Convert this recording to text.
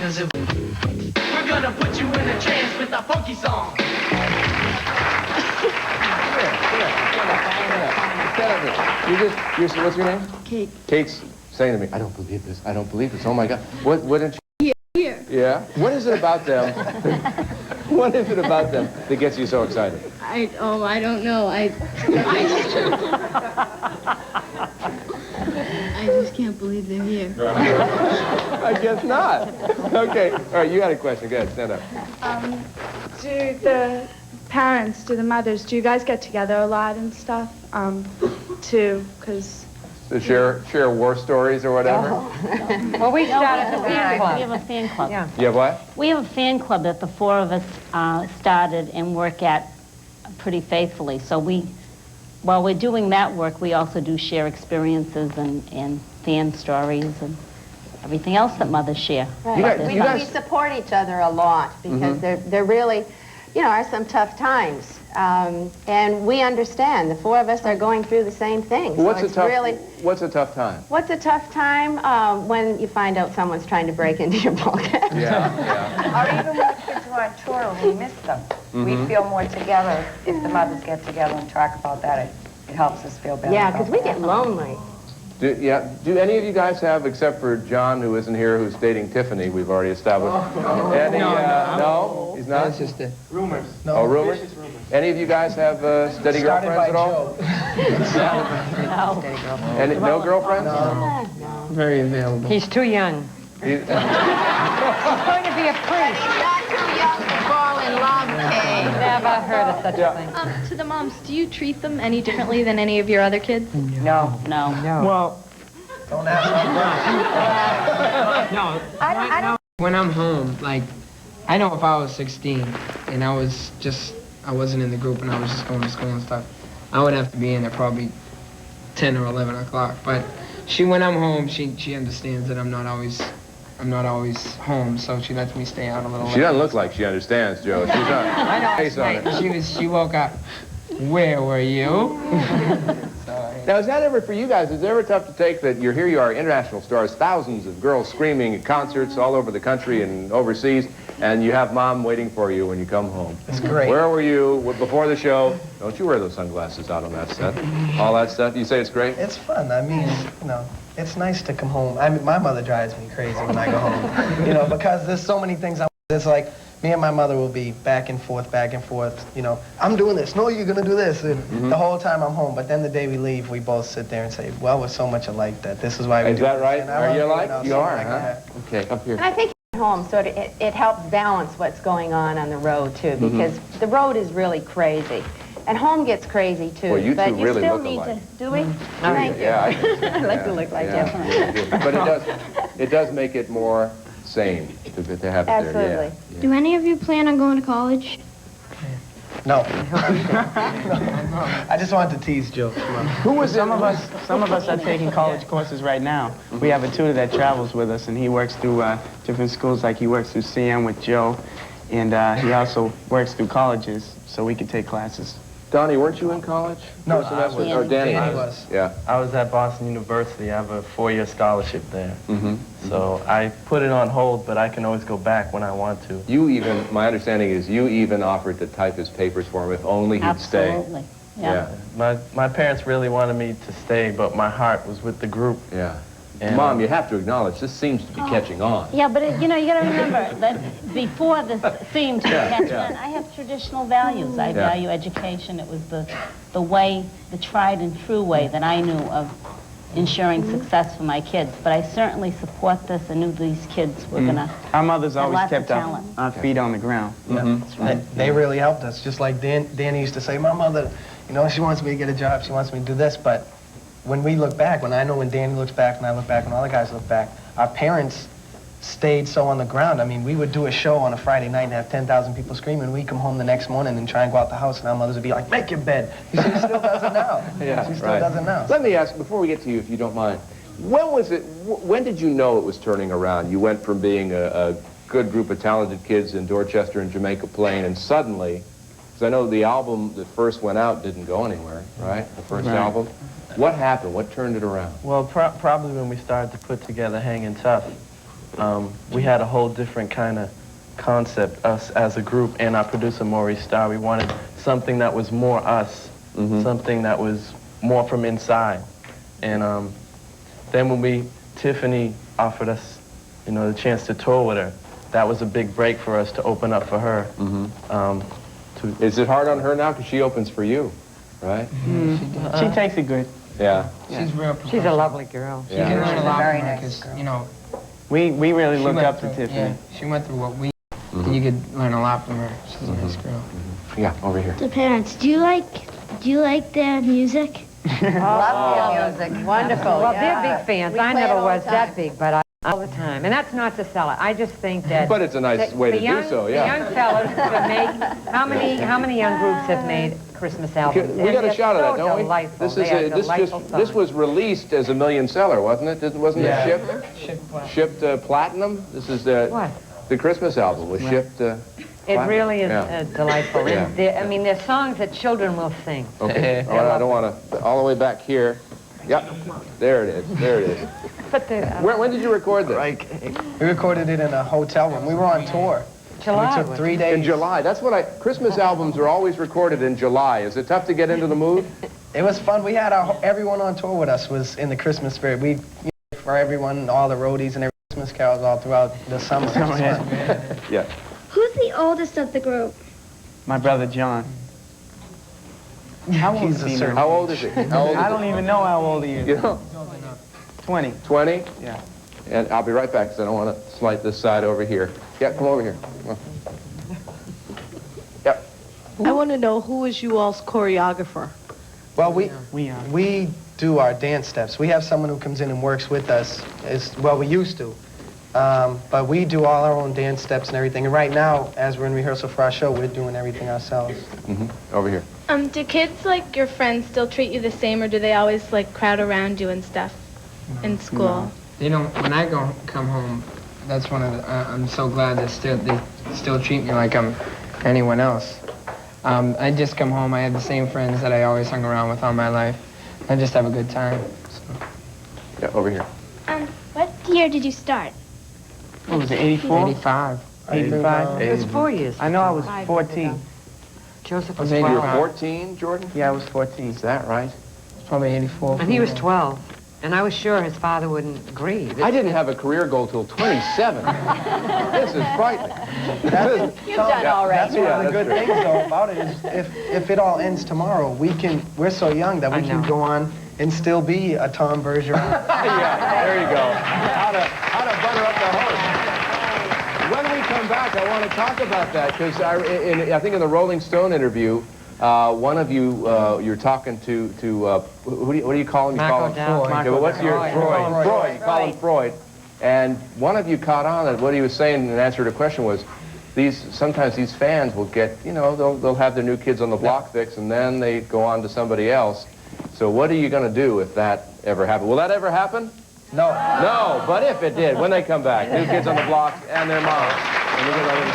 because it... We're gonna put you in a trance with a funky song. What's your name? Kate. Kate's saying to me, I don't believe this. I don't believe this. Oh my God. What did you... Here. Yeah? What is it about them? What is it about them that gets you so excited? I don't know. I just can't believe they're here. I guess not. Okay. All right, you had a question. Go ahead, stand up. Do the parents, do the mothers, do you guys get together a lot and stuff? Because... To share war stories or whatever? Well, we started a fan club. We have a fan club. Yeah. You have what? We have a fan club that the four of us started and work at pretty faithfully. So while we're doing that work, we also do share experiences and fan stories and everything else that mothers share. Right. We support each other a lot because there really, you know, are some tough times. And we understand. The four of us are going through the same thing. Well, what's a tough time? What's a tough time? When you find out someone's trying to break into your bulkhead. Yeah. Or even when the kids are on tour and we miss them. We feel more together if the mothers get together and talk about that. It helps us feel better. Yeah, because we get lonely. Do any of you guys have, except for John, who isn't here, who's dating Tiffany, we've already established. Any, no, he's not? That's just rumors. No, oh, rumors? Any of you guys have steady girlfriends at all? No. And no girlfriends? No. Very available. He's too young. He's going to be a priest. Not too young to fall in love, Kate. Never heard of such a thing. To the moms, do you treat them any differently than any of your other kids? No. Well, don't ask me. No. When I'm home, like, I know if I was 16 and I wasn't in the group and I was just going to school and stuff, I would have to be in at probably 10 or 11 o'clock. But when I'm home, she understands that I'm not always home, so she lets me stay out a little later. She doesn't look like she understands, Joe. She's not. I know. Face on it. She woke up. Where were you? Now, is that ever, for you guys, is it ever tough to take that here you are, international stars, thousands of girls screaming at concerts all over the country and overseas, and you have mom waiting for you when you come home? It's great. Where were you before the show? Don't you wear those sunglasses out on that set? All that stuff? You say it's great? It's fun. I mean, you know, it's nice to come home. I mean, my mother drives me crazy when I go home, you know, because there's so many things. It's like me and my mother will be back and forth, you know, I'm doing this, no, you're gonna do this, and the whole time I'm home. But then the day we leave, we both sit there and say, well, we're so much alike that this is why we do Is that right? And Are you alike? know, You are, huh? Okay, up here. And I think at home, so it helps balance what's going on the road, too, because the road is really crazy. And home gets crazy, too. Well, you but two you really still look need alike. to, do we? Thank you. Yeah, I like to look like you. But it does make it more sane to have it Absolutely. there. Yeah. Do any of you plan on going to college? No. I just wanted to tease Joe. Who was some of us are taking college courses right now. We have a tutor that travels with us, and he works through different schools. Like he works through CM with Joe, and he also works through colleges, so we can take classes. Donnie, weren't you in college? No, I was. Or Danny was. Yeah. I was at Boston University. I have a 4-year scholarship there. So I put it on hold, but I can always go back when I want to. My understanding is you even offered to type his papers for him if only he'd stay. Absolutely. Yeah. My parents really wanted me to stay, but my heart was with the group. Yeah. And, Mom, you have to acknowledge, this seems to be catching on. Yeah, but you know, you got to remember that before this seemed to catch on, I have traditional values. I value education. It was the way, the tried and true way that I knew of ensuring success for my kids. But I certainly support this. I knew these kids were going to Our mothers have always lots of kept talent. our feet on the ground. That's right. They really helped us. Just like Danny used to say, my mother, you know, she wants me to get a job, she wants me to do this, but when we look back, when Danny looks back, and I look back, and all the guys look back, our parents stayed so on the ground. I mean, we would do a show on a Friday night and have 10,000 people screaming. We'd come home the next morning and try and go out the house, and our mothers would be like, make your bed. She still does it now. She still does it now. Let me ask, before we get to you, if you don't mind, when did you know it was turning around? You went from being a good group of talented kids in Dorchester and Jamaica Plain, and suddenly, because I know the album that first went out didn't go anywhere, right? The first album. What happened? What turned it around? Well, probably when we started to put together Hangin' Tough. we had a whole different kind of concept, us as a group, and our producer, Maurice Starr. We wanted something that was more us, something that was more from inside. And then when Tiffany offered us, you know, the chance to tour with her, that was a big break for us to open up for her. Is it hard on her now? Because she opens for you, right? She takes it good. Yeah. She's real. She's a lovely girl. She can learn a lot very from her nice because, you know, We really she look went up to through- Tiffany. Yeah, she went through what we, and you could learn a lot from her. She's a nice girl. Yeah, over here. The parents, do you like their music? Love your music. Wonderful. Well, yeah. they're big fans. We I play it never all the was that time. big, but all the time. And that's not to sell it. I just think that... But it's a nice that way to the young, do so, yeah. The young fellas have made... How many young groups have made Christmas albums? We got a They're shot of that, so don't we? delightful. This They are delightful this songs. was released as a million seller, wasn't it? Wasn't it shipped platinum? This is What? the Christmas album was shipped. It really is Yeah. delightful. Yeah. And I mean, they're songs that children will sing. Okay. All right, I don't want to. All the way back here. Yep. There it is. There it is. But the When did you record this? We recorded it in a hotel room. We were on tour. July. We took 3 days. In July. That's what Christmas albums are always recorded in July. Is it tough to get into the mood? It was fun. We had everyone on tour with us was in the Christmas spirit. We, for everyone, all the roadies and every Christmas carols all throughout the summer. It was fun. Yeah. Who's the oldest of the group? My brother John. How old He's is a he certain- now? How old is he? How old is I don't even know how old he is. You know? 20. 20? Yeah. And I'll be right back because I don't want to slight this side over here. Yeah, come over here. Come on. Yep. I want to know who is you all's choreographer? Well, We are. we do our dance steps. We have someone who comes in and works with us. Well, we used to. But we do all our own dance steps and everything. And right now, as we're in rehearsal for our show, we're doing everything ourselves. Over here. Do kids, like your friends, still treat you the same, or do they always, like, crowd around you and stuff in school? No. They don't. When I come home, that's one of the. I'm so glad they still treat me like I'm anyone else. I just come home. I have the same friends that I always hung around with all my life. I just have a good time. So. Yeah, over here. What year did you start? What was it, 84? 85. 85? It was 4 years. I know I was 14. Joseph Was was 85. You were 12. 14, Jordan? Yeah, I was 14. Is that right? It's probably 84. And he was 12. And I was sure his father wouldn't agree. I didn't have a career goal till 27. This is frightening. You've done all right. That's one of the good things, though, about it is if it all ends tomorrow, we're so young that we can go on and still be a Tom Bergeron. Yeah, there you go. How to butter up the host. When we come back, I want to talk about that because I think in the Rolling Stone interview, one of you, you're talking to what do you call him? You call him Freud. Okay, well, what's your Freud. Freud. You call him Freud. And one of you caught on that what he was saying in answer to a question was, sometimes these fans will get, you know, they'll have their new Kids on the Block fix and then they go on to somebody else. So what are you going to do if that ever happens? Will that ever happen? No. No, but if it did, when they come back, New Kids on the Block and their moms. And we're going to